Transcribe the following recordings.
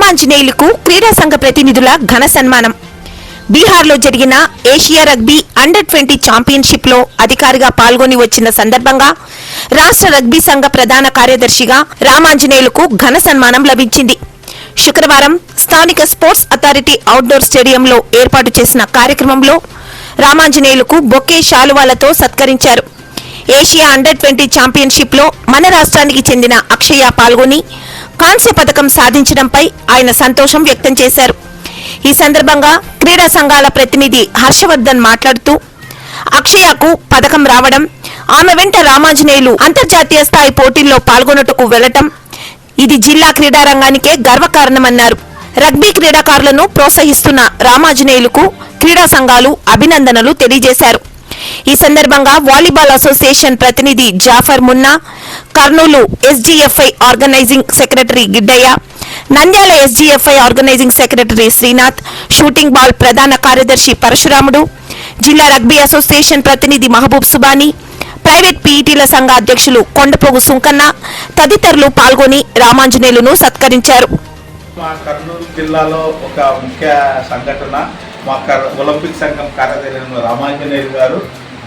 రామాంజనేయులకు క్రీడా సంఘ ప్రతినిధుల ఘన సన్మానం. బీహార్లో జరిగిన ఏషియా రగ్బీ అండర్-20 ఛాంపియన్షిప్ లో అధికారిగా పాల్గొని వచ్చిన సందర్భంగా రాష్ట్ర రగ్బీ సంఘ ప్రధాన కార్యదర్శిగా రామాంజనేయులకు ఘన సన్మానం లభించింది. శుక్రవారం స్థానిక స్పోర్ట్స్ అథారిటీ అవుట్డోర్ స్టేడియంలో ఏర్పాటు చేసిన కార్యక్రమంలో రామాంజనేయులకు బొకే శాలువాలతో సత్కరించారు. ఏషియా అండర్-20 ఛాంపియన్షిప్ లో మన రాష్ట్రానికి చెందిన అక్షయ పాల్గొని కాంస్య పథకం సాధించడంపై ఆయన సంతోషం వ్యక్తం చేశారు. ఈ సందర్భంగా క్రీడా సంఘాల ప్రతినిధి హర్షవర్ధన్ మాట్లాడుతూ అక్షయకు పథకం రావడం, ఆమె వెంట రామాంజనేయులు అంతర్జాతీయ స్థాయి పోటీల్లో పాల్గొనుటకు వెళ్లటం ఇది జిల్లా క్రీడారంగానికే గర్వకారణమన్నారు. రగ్బీ క్రీడాకారులను ప్రోత్సహిస్తున్న రామాంజనేయులకు క్రీడా సంఘాలు అభినందనలు తెలియజేశారు. ఈ సందర్భంగా వాలీబాల్ అసోసియేషన్ ప్రతినిధి Jafar Munna, Kurnool SGFI organizing secretary Giddaiah, Nandyal SGFI organizing secretary Srinath, shooting ball ప్రధాన కార్యదర్శి పరశురాముడు, జిల్లా రగ్బీ అసోసియేషన్ ప్రతినిధి మహబూబ్ సుబానీ, ప్రైవేట్ పీఈటీల సంఘ అధ్యక్షులు కొండపోగు సుంకన్న తదితరులు పాల్గొని రామాంజనేయులను సత్కరించారు. మా కర్నూలు జిల్లాలో ఒక ముఖ్య సంఘటన, మా ఒలింపిక్ సంఘం కార్యదర్శి రామాంజనేయులు గారు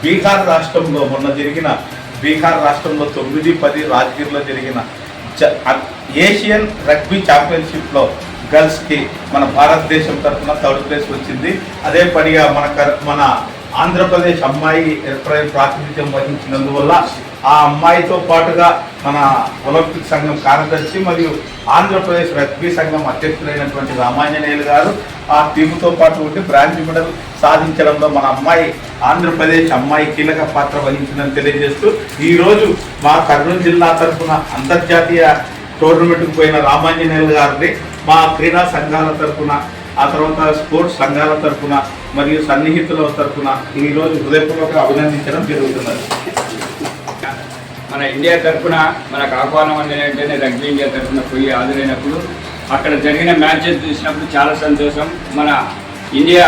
బీహార్ రాష్ట్రంలో మొన్న జరిగిన 9-10 రాజగిరిలో జరిగిన ఏషియన్ రగ్బీ ఛాంపియన్షిప్లో గర్ల్స్కి మన భారతదేశం తరఫున 3rd ప్లేస్ వచ్చింది. అదే పనిగా మన ఆంధ్రప్రదేశ్ అమ్మాయి ప్రాతినిధ్యం వహించినందువల్ల ఆ అమ్మాయితో పాటుగా మన ఒలింపిక్ సంఘం కార్యదర్శి మరియు ఆంధ్రప్రదేశ్ రగ్బీ సంఘం అధ్యక్షులైనటువంటి రామాంజనేయులు గారు ఆ టీముతో పాటు ఉండి బ్రాంజ్ మెడల్ సాధించడంలో మన అమ్మాయి ఆంధ్రప్రదేశ్ అమ్మాయి కీలక పాత్ర వహించిందని తెలియజేస్తూ ఈరోజు మా కర్నూలు జిల్లా తరఫున అంతర్జాతీయ టోర్నమెంట్కు పోయిన రామాంజనేయులు గారిని మా క్రీడా సంఘాల తరఫున, ఆ తర్వాత స్పోర్ట్స్ సంఘాల తరఫున మరియు సన్నిహితుల తరఫున ఈరోజు హృదయపూర్వక అభినందించడం జరుగుతున్నది. మన ఇండియా తరఫున మనకు ఆహ్వానం అందినట్టే రగ్బీ ఇండియా తరఫున పోయి హాజరైనప్పుడు అక్కడ జరిగిన మ్యాచెస్ చూసినప్పుడు చాలా సంతోషం. మన ఇండియా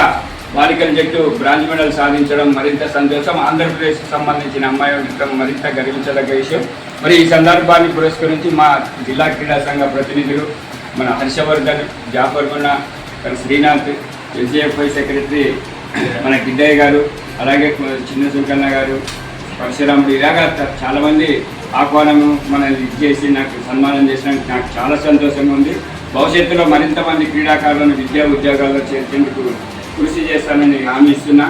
బాలికల జట్టు బ్రాంజ్ మెడల్ సాధించడం మరింత సంతోషం. ఆంధ్రప్రదేశ్కి సంబంధించిన అమ్మాయి ఉండటం మరింత గర్వించదగ్గ విషయం. మరి ఈ సందర్భాన్ని పురస్కరించి మా జిల్లా క్రీడా సంఘ ప్రతినిధులు మన హర్షవర్ధన్, జాఫర్ మున్నా, శ్రీనాథ్, ఎస్జీఎఫ్ఐ సెక్రటరీ మన గిడ్డయ్య గారు, అలాగే చిన్న సుంకన్న గారు, పరశురాముడు, ఇలాగా చాలామంది ఆహ్వానము మనల్ని ఇచ్చేసి నాకు సన్మానం చేసినందుకు నాకు చాలా సంతోషంగా ఉంది. భవిష్యత్తులో మరింత మంది క్రీడాకారులను విద్యా ఉద్యోగాల్లో చేర్చేందుకు కృషి చేస్తానని హామీ ఇస్తున్నా.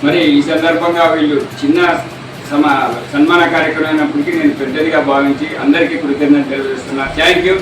మరి ఈ సందర్భంగా వీళ్ళు చిన్న సన్మాన కార్యక్రమం అయినప్పటికీ నేను పెద్దదిగా భావించి అందరికీ కృతజ్ఞతలు తెలియజేస్తున్నా. Thank you.